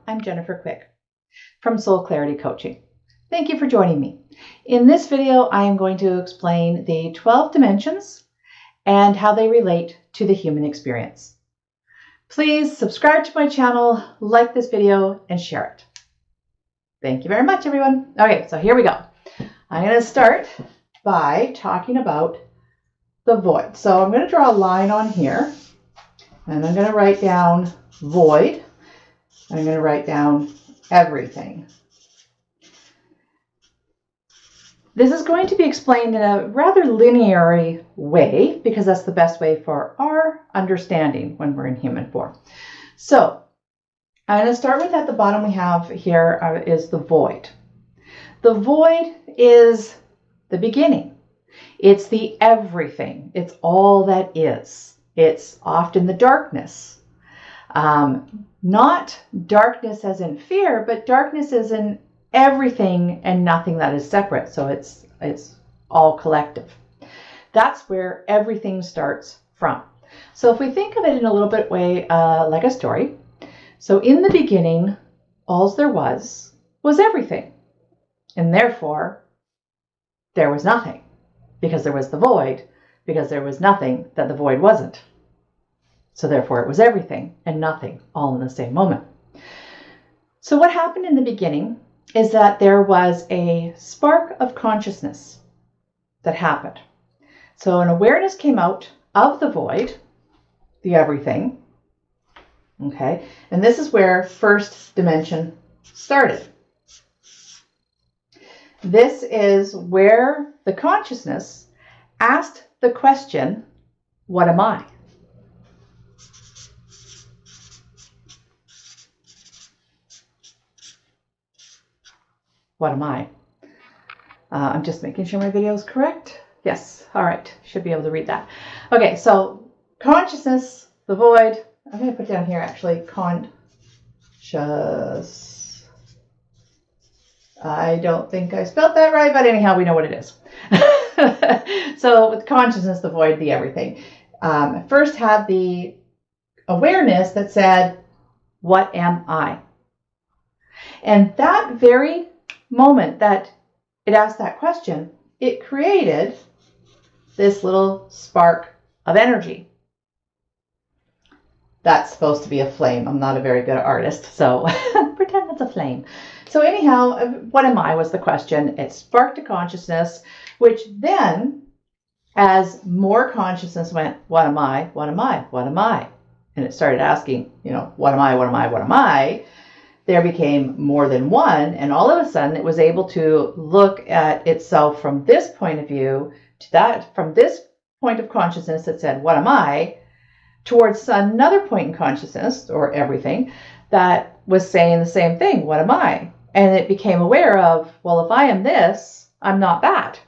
I'm Jennifer Quick from Soul Clarity Coaching. Thank you for joining me. In this video, I am going to explain the 12 dimensions and how they relate to the human experience. Please subscribe to my channel, like this video, and share it. Thank you very much, everyone. Okay, so here we go. I'm going to start by talking about the void. So I'm going to draw a line on here, and I'm going to write down void. I'm going to write down everything. This is going to be explained in a rather linear way because that's the best way for our understanding when we're in human form. So I'm going to start with at the bottom we have here is the void. The void is the beginning. It's the everything. It's all that is. It's often the darkness. Not darkness as in fear, but darkness as in everything and nothing that is separate. So it's all collective. That's where everything starts from. So if we think of it in a little bit way like a story. So in the beginning, all there was everything. And therefore, there was nothing. Because there was the void. Because there was nothing that the void wasn't. So therefore it was everything and nothing all in the same moment. So what happened in the beginning is that there was a spark of consciousness that happened. So an awareness came out of the void, the everything. Okay, and this is where first dimension started. This is where the consciousness asked the question, what am I? What am I? I'm just making sure my video is correct. Yes. All right. Should be able to read that. Okay. So consciousness, the void. I'm going to put down here actually conscious. I don't think I spelled that right, but anyhow, we know what it is. So with consciousness, the void, the everything. First had the awareness that said, what am I? And that very moment that it asked that question, it created this little spark of energy. That's supposed to be a flame. I'm not a very good artist, so pretend it's a flame. So anyhow, what am I was the question. It sparked a consciousness, which then, as more consciousness went, what am I? What am I? What am I? And it started asking, what am I? What am I? What am I? There became more than one, and all of a sudden it was able to look at itself from this point of view to that, from this point of consciousness that said, what am I, towards another point in consciousness, or everything, that was saying the same thing, what am I? And it became aware of, well, if I am this, I'm not that.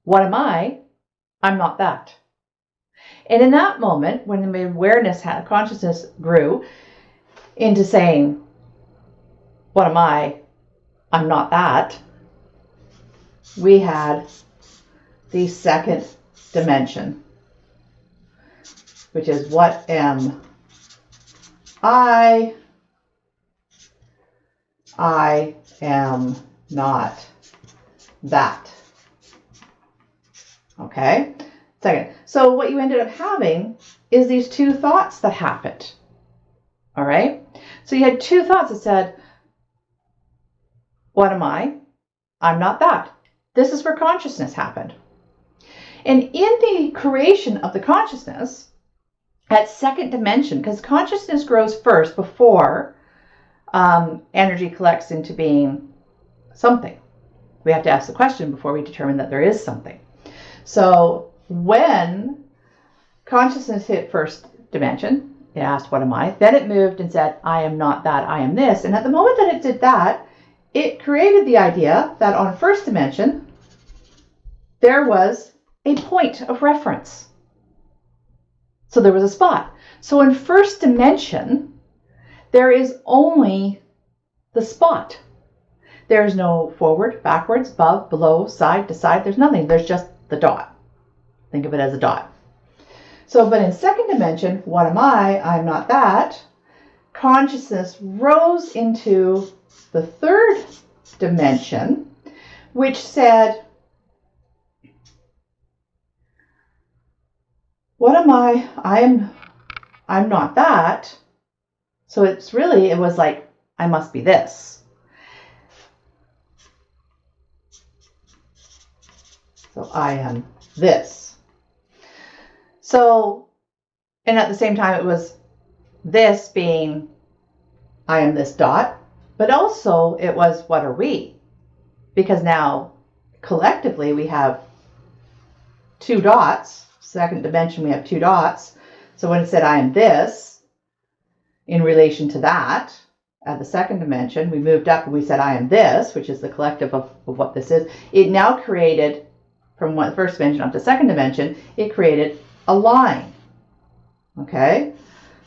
What am I? I'm not that. And in that moment, when the awareness, consciousness grew into saying, what am I? I'm not that. We had the second dimension, which is what am I? I am not that. Okay? Second. So what you ended up having is these two thoughts that happened. All right? So you had two thoughts that said, what am I? I'm not that. This is where consciousness happened. And in the creation of the consciousness, at second dimension, because consciousness grows first before energy collects into being something. We have to ask the question before we determine that there is something. So when consciousness hit first dimension, it asked, what am I? Then it moved and said, I am not that, I am this. And at the moment that it did that, it created the idea that on first dimension, there was a point of reference. So there was a spot. So in first dimension, there is only the spot. There's no forward, backwards, above, below, side to side. There's nothing. There's just the dot. Think of it as a dot. So, but in second dimension, what am I? I'm not that. consciousness rose into the third dimension, which said, what am I? I'm not that. So it was like, I must be this. So I am this. So, and at the same time, it was this being, I am this dot, but also it was, what are we? Because now collectively we have two dots. Second dimension, we have two dots. So when it said, I am this, in relation to that, at the second dimension, we moved up and we said, I am this, which is the collective of what this is. It now created, from the first dimension up to second dimension, it created a line. Okay?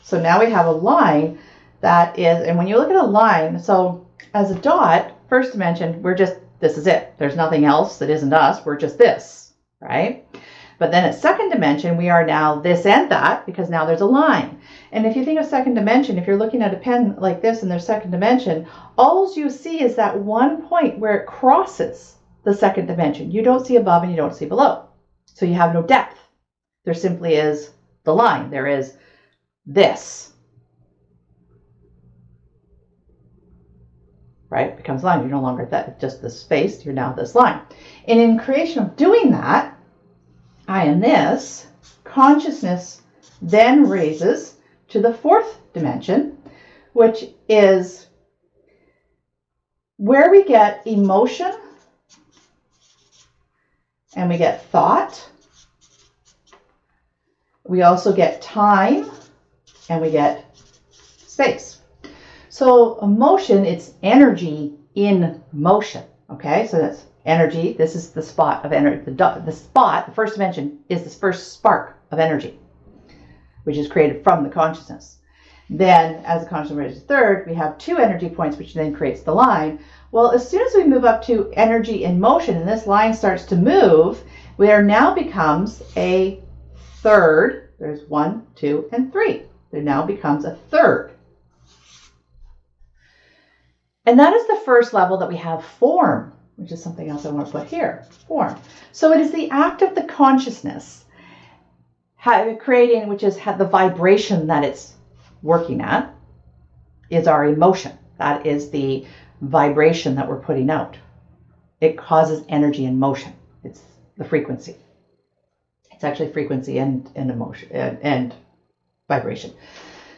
So now we have a line that is, and when you look at a line, so as a dot, first dimension, we're just, this is it. There's nothing else that isn't us. We're just this, right? But then at second dimension, we are now this and that, because now there's a line. And if you think of second dimension, if you're looking at a pen like this and there's second dimension, all you see is that one point where it crosses the second dimension. You don't see above and you don't see below. So you have no depth. There simply is the line. There is this. Right? It becomes line. You're no longer that, just this space. You're now this line. And in creation of doing that, I am this, consciousness then raises to the fourth dimension, which is where we get emotion and we get thought. We also get time and we get space. So emotion, it's energy in motion. Okay, so that's energy. This is the spot of energy. The first dimension is this first spark of energy, which is created from the consciousness. Then, as the consciousness raises to third, we have two energy points, which then creates the line. Well, as soon as we move up to energy in motion, and this line starts to move, there now becomes a third. There's 1, 2, and 3. There now becomes a third. And that is the first level that we have form, which is something else I want to put here, form. So it is the act of the consciousness creating, which is the vibration that it's working at, is our emotion. That is the vibration that we're putting out. It causes energy in motion. It's the frequency. It's actually frequency and emotion and vibration.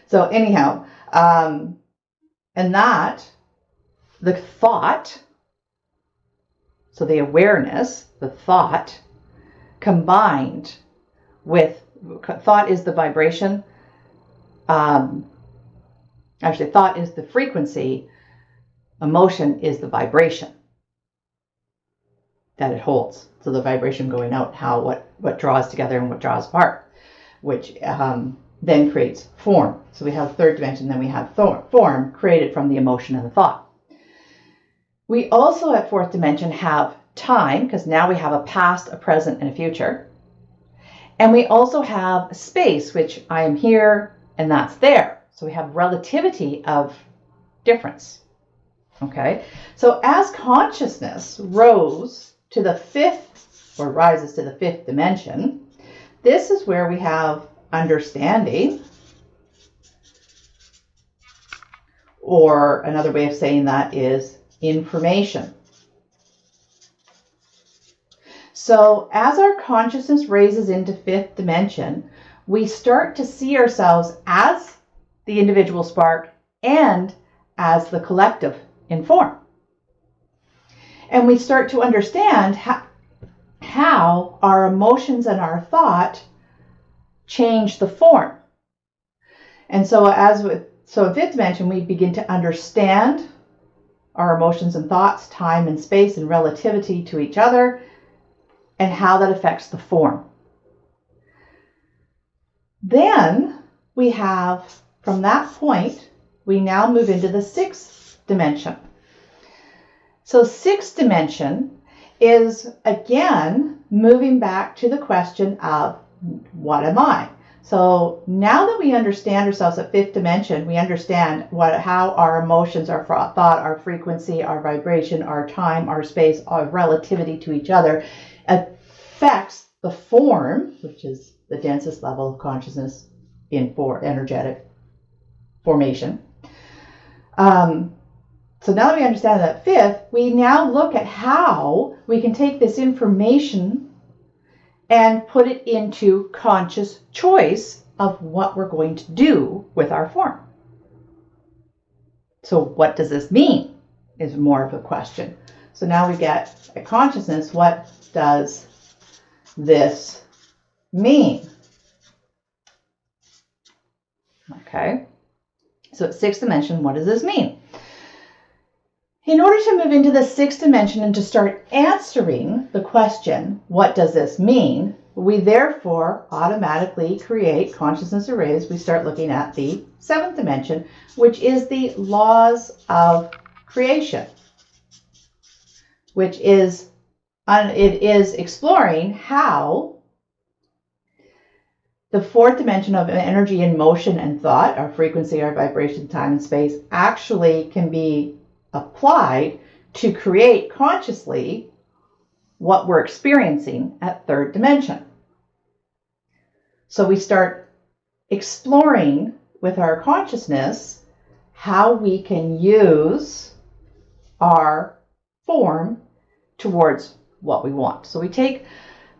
So anyhow, and that, the thought, so the awareness, the thought, combined with, thought is the vibration, actually thought is the frequency, emotion is the vibration that it holds. So the vibration going out, what draws together and what draws apart, which then creates form. So we have third dimension, then we have form created from the emotion and the thought. We also at fourth dimension have time, because now we have a past, a present, and a future. And we also have space, which I am here and that's there. So we have relativity of difference. Okay, so as consciousness rose to the fifth, or rises to the fifth dimension, this is where we have understanding, or another way of saying that is information. So as our consciousness raises into fifth dimension, we start to see ourselves as the individual spark and as the collective in form. And we start to understand how our emotions and our thought change the form. And so in fifth dimension, we begin to understand our emotions and thoughts, time and space and relativity to each other, and how that affects the form. Then we have, from that point, we now move into the sixth dimension. So sixth dimension is, again, moving back to the question of, what am I? So now that we understand ourselves at fifth dimension, we understand how our emotions, our thought, our frequency, our vibration, our time, our space, our relativity to each other affects the form, which is the densest level of consciousness in energetic formation. So now that we understand that fifth, we now look at how we can take this information and put it into conscious choice of what we're going to do with our form. So what does this mean is more of a question. So now we get a consciousness, what does this mean? Okay, so at sixth dimension, what does this mean? In order to move into the sixth dimension and to start answering the question, what does this mean? We therefore automatically create consciousness arrays. We start looking at the seventh dimension, which is the laws of creation, which is, it is exploring how the fourth dimension of energy and motion and thought, our frequency, our vibration, time and space, actually can be applied to create consciously what we're experiencing at third dimension. So we start exploring with our consciousness how we can use our form towards what we want. So we take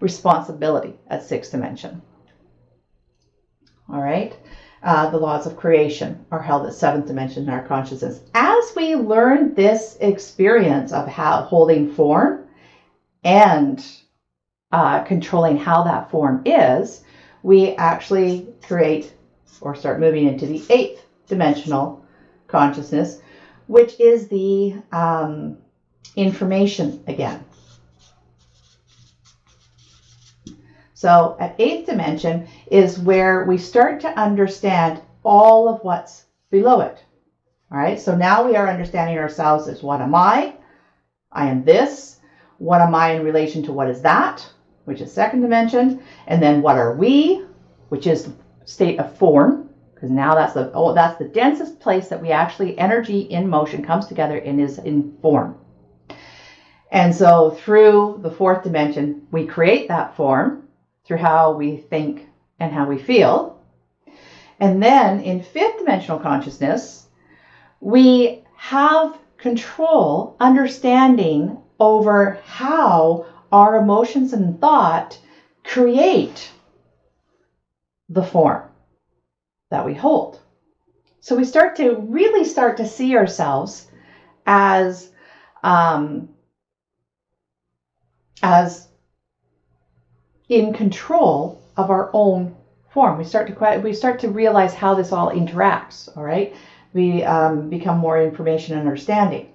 responsibility at sixth dimension. All right. The laws of creation are held at seventh dimension in our consciousness. As we learn this experience of how holding form and controlling how that form is, we actually create or start moving into the eighth dimensional consciousness, which is the information again. So at eighth dimension is where we start to understand all of what's below it. All right, so now we are understanding ourselves as what am I? I am this. What am I in relation to what is that, which is second dimension? And then what are we, which is the state of form, because now that's the densest place that we actually, energy in motion comes together and is in form. And so through the fourth dimension, we create that form through how we think and how we feel. And then in fifth dimensional consciousness, we have control, understanding over how our emotions and thought create the form that we hold. So we really start to see ourselves as in control of our own form. We start to realize how this all interacts. All right, we become more information and understanding.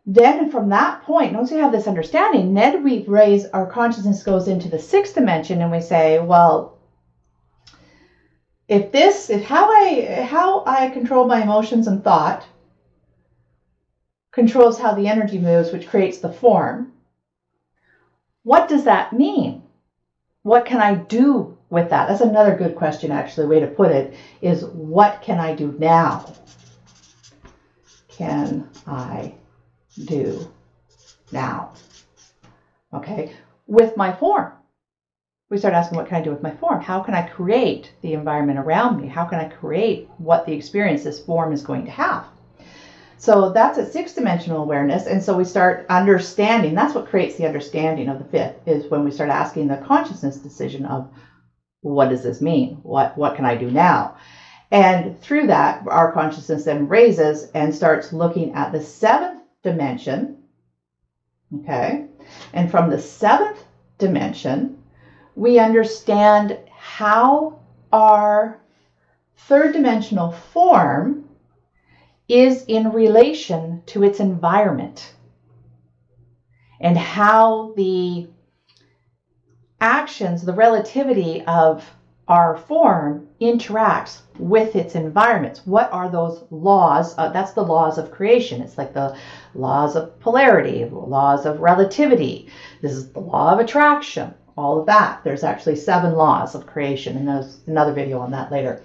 Then from that point, once we have this understanding, then we raise our consciousness, goes into the sixth dimension, and we say, well, if how I control my emotions and thought controls how the energy moves, which creates the form, what does that mean? What can I do with that? That's another good question, actually. A way to put it is, what can I do now? Can I do now? Okay, with my form. We start asking, what can I do with my form? How can I create the environment around me? How can I create what the experience this form is going to have? So that's a sixth dimensional awareness. And so we start understanding. That's what creates the understanding of the fifth, is when we start asking the consciousness decision of, what does this mean? What can I do now? And through that, our consciousness then raises and starts looking at the seventh dimension. Okay. And from the seventh dimension, we understand how our third dimensional form is in relation to its environment, and how the actions, the relativity of our form interacts with its environments. What are those laws? That's the laws of creation. It's like the laws of polarity, the laws of relativity. This is the law of attraction. all of that. There's actually 7 laws of creation, and there's another video on that later.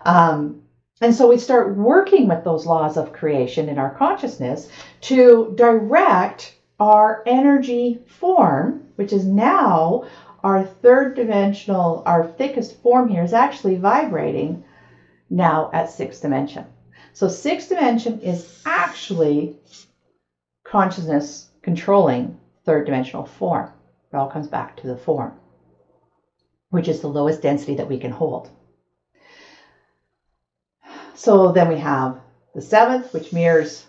And so we start working with those laws of creation in our consciousness to direct our energy form, which is now our 3rd dimensional, our thickest form here is actually vibrating now at 6th dimension. So 6th dimension is actually consciousness controlling 3rd dimensional form. It all comes back to the form, which is the lowest density that we can hold. So then we have the 7th, which mirrors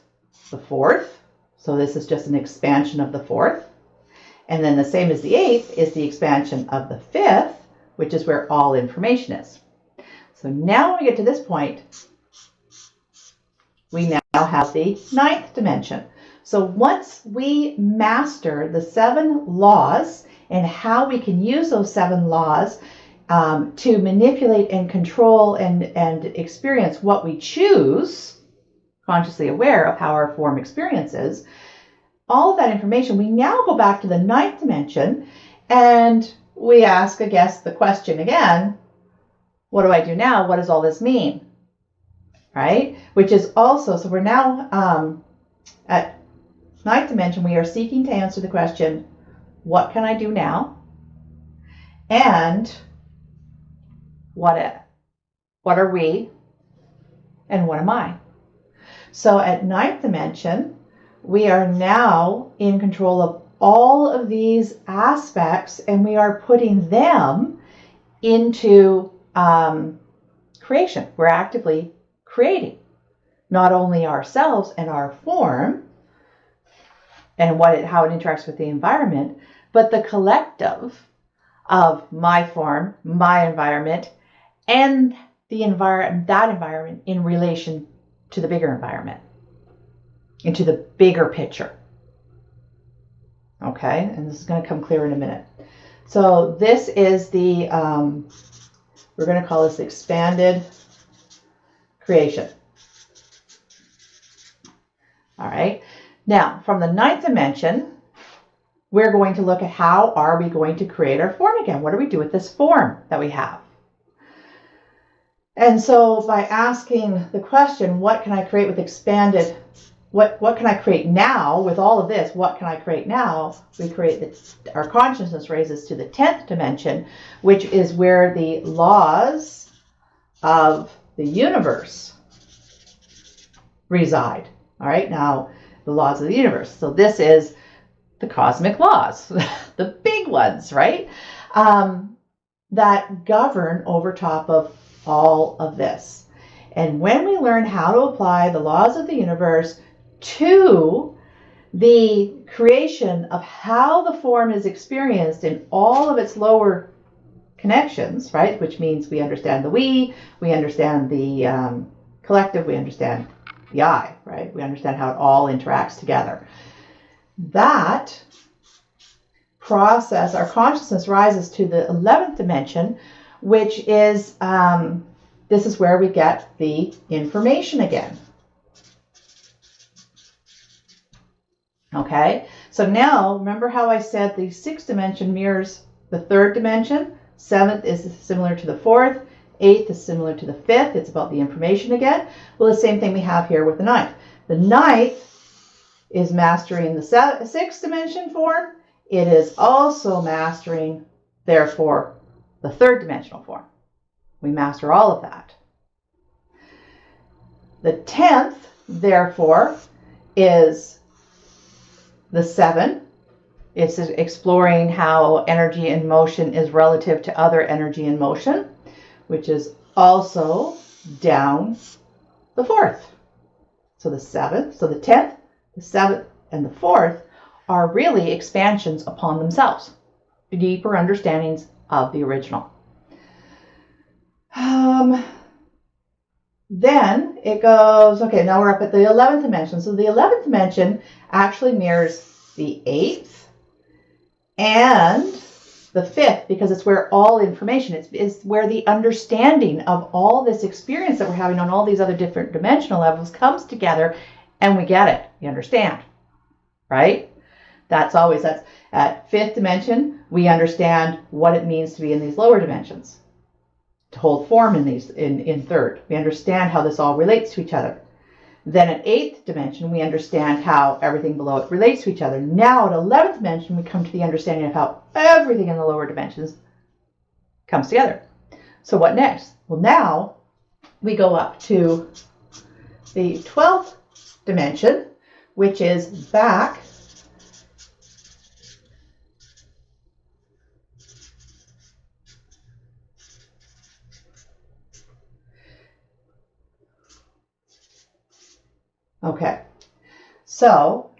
the 4th. So this is just an expansion of the 4th. And then the same as the 8th is the expansion of the 5th, which is where all information is. So now when we get to this point, we now have the 9th dimension. So once we master the 7 laws and how we can use those 7 laws to manipulate and control and experience what we choose, consciously aware of how our form experiences, all of that information, we now go back to the 9th dimension and we ask, I guess, the question again, what do I do now? What does all this mean? Right? Which is also, so we're now at 9th dimension, we are seeking to answer the question, what can I do now? And what are we? And what am I? So at 9th dimension, we are now in control of all of these aspects, and we are putting them into creation. We're actively creating not only ourselves and our form and how it interacts with the environment, but the collective of my form, my environment, and that environment in relation to the bigger environment, into the bigger picture. Okay, and this is going to come clear in a minute. So this is the, we're going to call this expanded creation. All right, now from the 9th dimension, we're going to look at how are we going to create our form again? What do we do with this form that we have? And so by asking the question, what can I create with expanded, what can I create now with all of this? What can I create now? We create our consciousness raises to the 10th dimension, which is where the laws of the universe reside. All right, now the laws of the universe. So this is the cosmic laws, the big ones, right? That govern over top of all of this. And when we learn how to apply the laws of the universe to the creation of how the form is experienced in all of its lower connections, right? Which means we understand the we understand the collective, we understand the I, right? We understand how it all interacts together. That process, our consciousness rises to the 11th dimension, which is, this is where we get the information again. Okay, so now remember how I said the 6th dimension mirrors the 3rd dimension, 7th is similar to the 4th, 8th is similar to the 5th, it's about the information again. Well, the same thing we have here with the 9th. The 9th is mastering the 6th dimension form. It is also mastering, therefore, the 3rd dimensional form. We master all of that. The 10th, therefore, is the 7. It's exploring how energy in motion is relative to other energy in motion, which is also down the 4th. So the 7th, so the 10th, the 7th, and the 4th are really expansions upon themselves, deeper understandings of the original. Then it goes, okay, now we're up at the 11th dimension. So the 11th dimension actually mirrors the 8th and the 5th, because it's where all information, it's where the understanding of all this experience that we're having on all these other different dimensional levels comes together, and we get it, you understand, right? That's at fifth dimension, we understand what it means to be in these lower dimensions, to hold form in these in third. We understand how this all relates to each other. Then at eighth dimension, we understand how everything below it relates to each other. Now at 11th dimension, we come to the understanding of how everything in the lower dimensions comes together. So what next? Well, now we go up to the 12th dimension, which is back Okay, so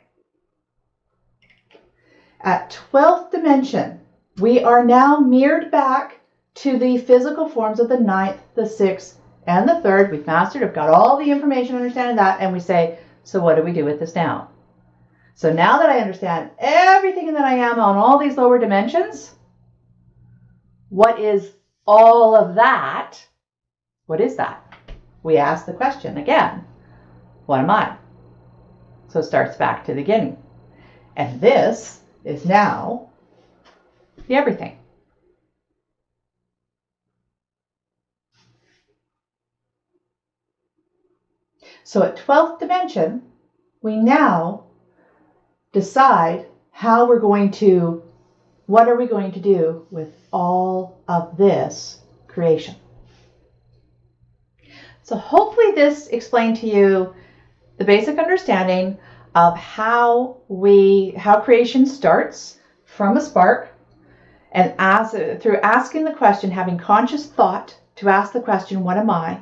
at 12th dimension, we are now mirrored back to the physical forms of the 9th, the 6th, and the 3rd. We've mastered, I've got all the information understanding that, and we say, so what do we do with this now? So now that I understand everything that I am on all these lower dimensions, what is all of that? What is that? We ask the question again. What am I? So it starts back to the beginning. And this is now the everything. So at 12th dimension, we now decide what are we going to do with all of this creation. So hopefully this explained to you the basic understanding of how creation starts from a spark, and through asking the question, having conscious thought to ask the question, what am I?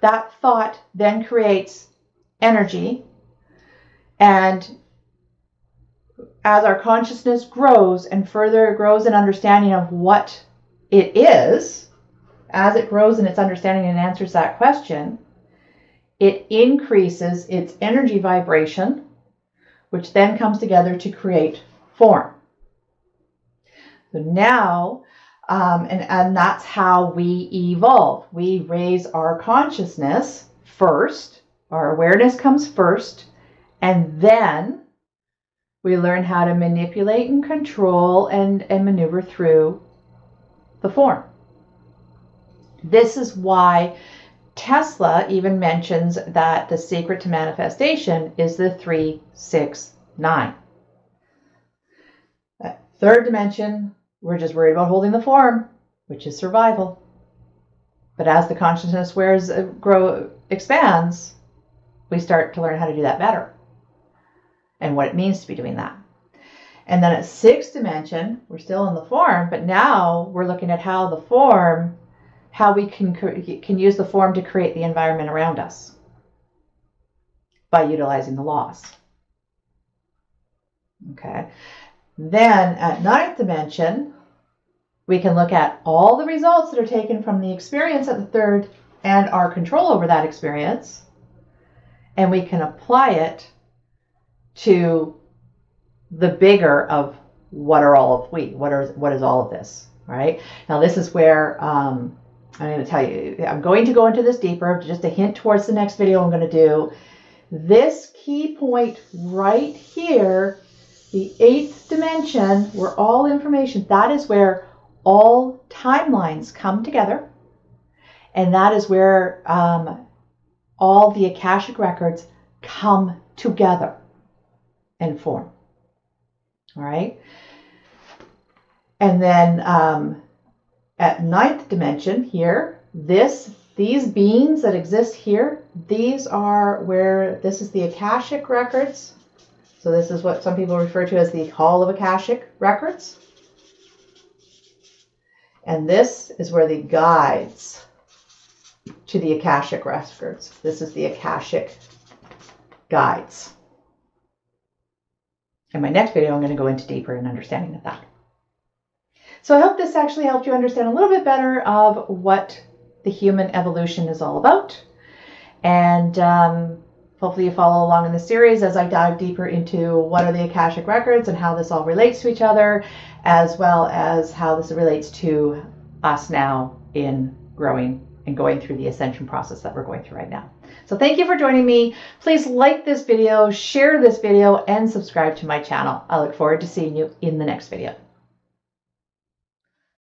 That thought then creates energy, and as our consciousness grows and further grows in understanding of what it is, as it grows in its understanding and answers that question, it increases its energy vibration, which then comes together to create form. So now, and that's how we evolve. We raise our consciousness first, our awareness comes first, and then we learn how to manipulate and control and maneuver through the form. This is why Tesla even mentions that the secret to manifestation is the 3-6-9. That third dimension, we're just worried about holding the form, which is survival. But as the consciousness expands, we start to learn how to do that better and what it means to be doing that. And then at sixth dimension, we're still in the form, but now we're looking at how we can use the form to create the environment around us by utilizing the laws. Okay. Then at ninth dimension, we can look at all the results that are taken from the experience at the third and our control over that experience, and we can apply it to the bigger of what is all of this, right? Now this is where I'm going to tell you, I'm going to go into this deeper, just a hint towards the next video I'm going to do. This key point right here, the 8th dimension, where all information, that is where all timelines come together. And that is where all the Akashic records come together and form. All right. And then at 9th dimension here, these beings that exist here, this is the Akashic records. So this is what some people refer to as the Hall of Akashic Records. And this is where the guides to the Akashic records. This is the Akashic guides. In my next video, I'm going to go into deeper in understanding of that. So I hope this actually helped you understand a little bit better of what the human evolution is all about. And hopefully you follow along in the series as I dive deeper into what are the Akashic records and how this all relates to each other, as well as how this relates to us now in growing and going through the ascension process that we're going through right now. So thank you for joining me. Please like this video, share this video, and subscribe to my channel. I look forward to seeing you in the next video.